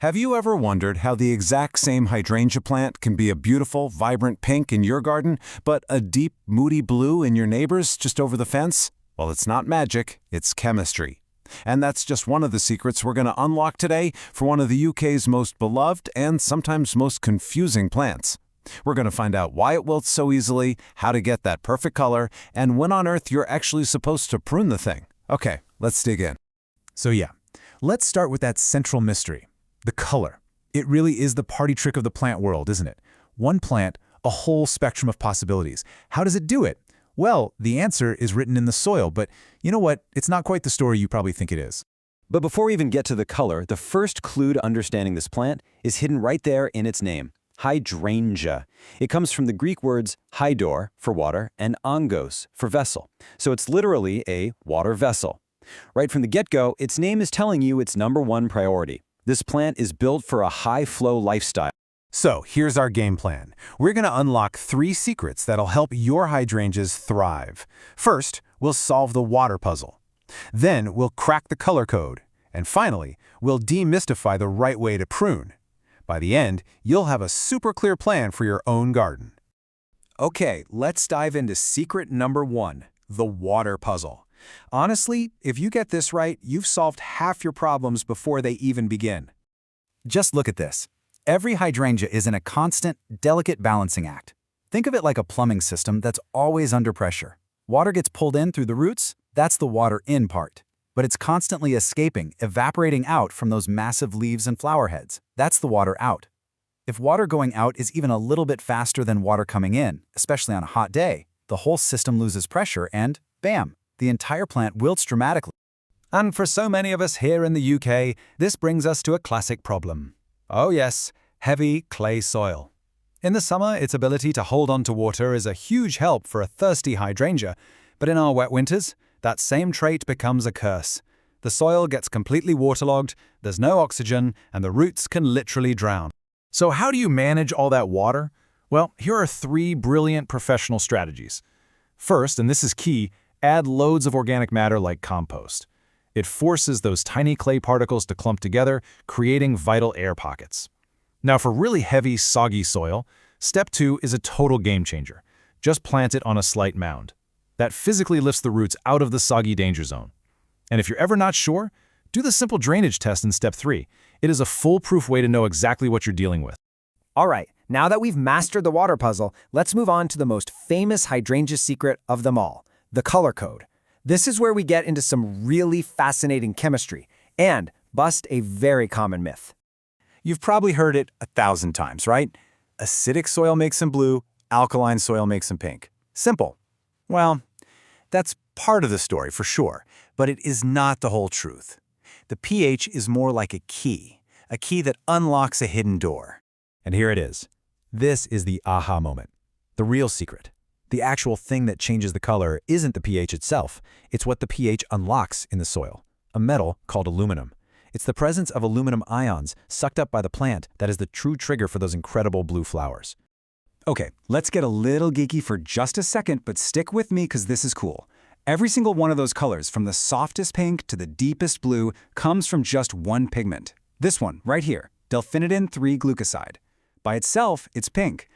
Have you ever wondered how the exact same hydrangea plant can be a beautiful, vibrant pink in your garden, but a deep, moody blue in your neighbor's just over the fence? Well, it's not magic, it's chemistry. And that's just one of the secrets we're going to unlock today for one of the UK's most beloved and sometimes most confusing plants. We're going to find out why it wilts so easily, how to get that perfect color, and when on earth you're actually supposed to prune the thing. Okay, let's dig in. So yeah, let's start with that central mystery. The color. It really is the party trick of the plant world, isn't it? One plant, a whole spectrum of possibilities. How does it do it? Well, the answer is written in the soil, but you know what? It's not quite the story you probably think it is. But before we even get to the color, the first clue to understanding this plant is hidden right there in its name, hydrangea. It comes from the Greek words hydor for water and angos for vessel. So it's literally a water vessel. Right from the get-go, its name is telling you its #1 priority. This plant is built for a high-flow lifestyle. So here's our game plan. We're going to unlock 3 secrets that'll help your hydrangeas thrive. First, we'll solve the water puzzle. Then we'll crack the color code. And finally, we'll demystify the right way to prune. By the end, you'll have a super clear plan for your own garden. Okay, let's dive into secret number 1, the water puzzle. Honestly, if you get this right, you've solved half your problems before they even begin. Just look at this. Every hydrangea is in a constant, delicate balancing act. Think of it like a plumbing system that's always under pressure. Water gets pulled in through the roots, that's the water in part. But it's constantly escaping, evaporating out from those massive leaves and flower heads. That's the water out. If water going out is even a little bit faster than water coming in, especially on a hot day, the whole system loses pressure and, bam, the entire plant wilts dramatically. And for so many of us here in the UK, this brings us to a classic problem. Oh yes, heavy clay soil. In the summer, its ability to hold on to water is a huge help for a thirsty hydrangea, but in our wet winters, that same trait becomes a curse. The soil gets completely waterlogged, there's no oxygen, and the roots can literally drown. So how do you manage all that water? Well, here are 3 brilliant professional strategies. First, and this is key, add loads of organic matter like compost. It forces those tiny clay particles to clump together, creating vital air pockets. Now for really heavy, soggy soil, step 2 is a total game changer. Just plant it on a slight mound. That physically lifts the roots out of the soggy danger zone. And if you're ever not sure, do the simple drainage test in step 3. It is a foolproof way to know exactly what you're dealing with. All right, now that we've mastered the water puzzle, let's move on to the most famous hydrangea secret of them all, the color code. This is where we get into some really fascinating chemistry and bust a very common myth. You've probably heard it 1,000 times, right? Acidic soil makes them blue, alkaline soil makes them pink. Simple. Well, that's part of the story for sure, but it is not the whole truth. The pH is more like a key that unlocks a hidden door. And here it is. This is the aha moment. The real secret. The actual thing that changes the color isn't the pH itself. It's what the pH unlocks in the soil, a metal called aluminum. It's the presence of aluminum ions sucked up by the plant that is the true trigger for those incredible blue flowers. Okay, let's get a little geeky for just a second, but stick with me because this is cool. Every single one of those colors, from the softest pink to the deepest blue, comes from just one pigment. This one, right here, delphinidin 3-glucoside. By itself, it's pink.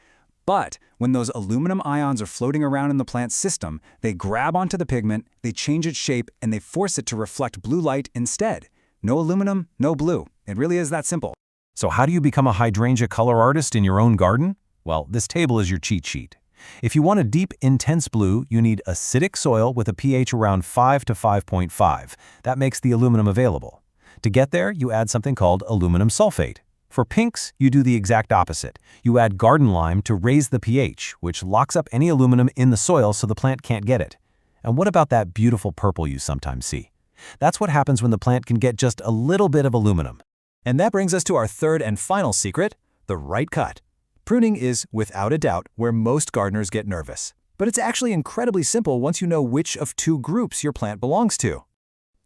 But when those aluminum ions are floating around in the plant's system, they grab onto the pigment, they change its shape, and they force it to reflect blue light instead. No aluminum, no blue. It really is that simple. So how do you become a hydrangea color artist in your own garden? Well, this table is your cheat sheet. If you want a deep, intense blue, you need acidic soil with a pH around 5 to 5.5. That makes the aluminum available. To get there, you add something called aluminum sulfate. For pinks, you do the exact opposite. You add garden lime to raise the pH, which locks up any aluminum in the soil so the plant can't get it. And what about that beautiful purple you sometimes see? That's what happens when the plant can get just a little bit of aluminum. And that brings us to our third and final secret, the right cut. Pruning is, without a doubt, where most gardeners get nervous. But it's actually incredibly simple once you know which of 2 groups your plant belongs to.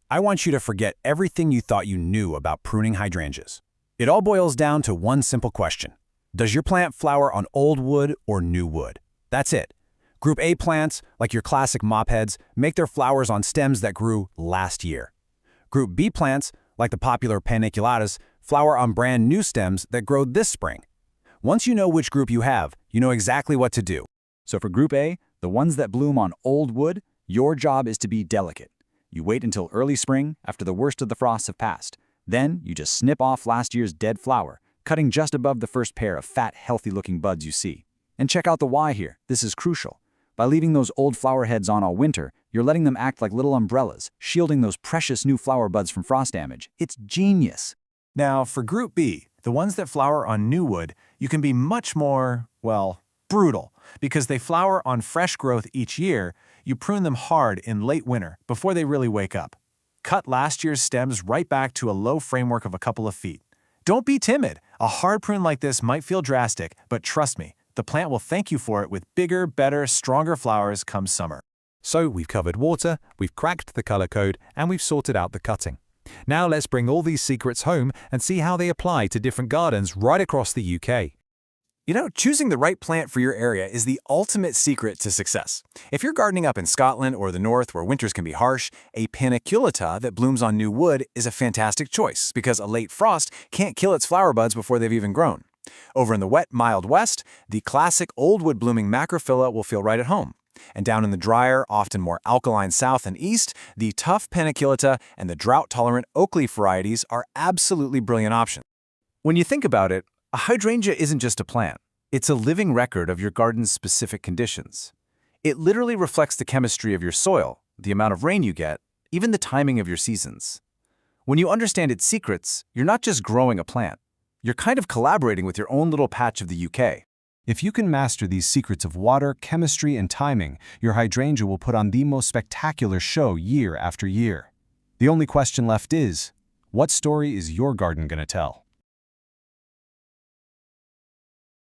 I want you to forget everything you thought you knew about pruning hydrangeas. It all boils down to one simple question. Does your plant flower on old wood or new wood? That's it. Group A plants, like your classic mopheads, make their flowers on stems that grew last year. Group B plants, like the popular paniculatas, flower on brand new stems that grow this spring. Once you know which group you have, you know exactly what to do. So for Group A, the ones that bloom on old wood, your job is to be delicate. You wait until early spring, after the worst of the frosts have passed. Then you just snip off last year's dead flower, cutting just above the first pair of fat, healthy-looking buds you see. And check out the why here. This is crucial. By leaving those old flower heads on all winter, you're letting them act like little umbrellas, shielding those precious new flower buds from frost damage. It's genius. Now, for Group B, the ones that flower on new wood, you can be much more, well, brutal. Because they flower on fresh growth each year, you prune them hard in late winter before they really wake up. Cut last year's stems right back to a low framework of a couple of feet. Don't be timid. A hard prune like this might feel drastic, but trust me, the plant will thank you for it with bigger, better, stronger flowers come summer. So we've covered water, we've cracked the color code, and we've sorted out the cutting. Now let's bring all these secrets home and see how they apply to different gardens right across the UK. You know, choosing the right plant for your area is the ultimate secret to success. If you're gardening up in Scotland or the north where winters can be harsh, a paniculata that blooms on new wood is a fantastic choice because a late frost can't kill its flower buds before they've even grown. Over in the wet, mild west, the classic old wood blooming macrophylla will feel right at home. And down in the drier, often more alkaline south and east, the tough paniculata and the drought-tolerant oak leaf varieties are absolutely brilliant options. When you think about it, a hydrangea isn't just a plant. It's a living record of your garden's specific conditions. It literally reflects the chemistry of your soil, the amount of rain you get, even the timing of your seasons. When you understand its secrets, you're not just growing a plant. You're kind of collaborating with your own little patch of the UK. If you can master these secrets of water, chemistry, and timing, your hydrangea will put on the most spectacular show year after year. The only question left is, what story is your garden going to tell?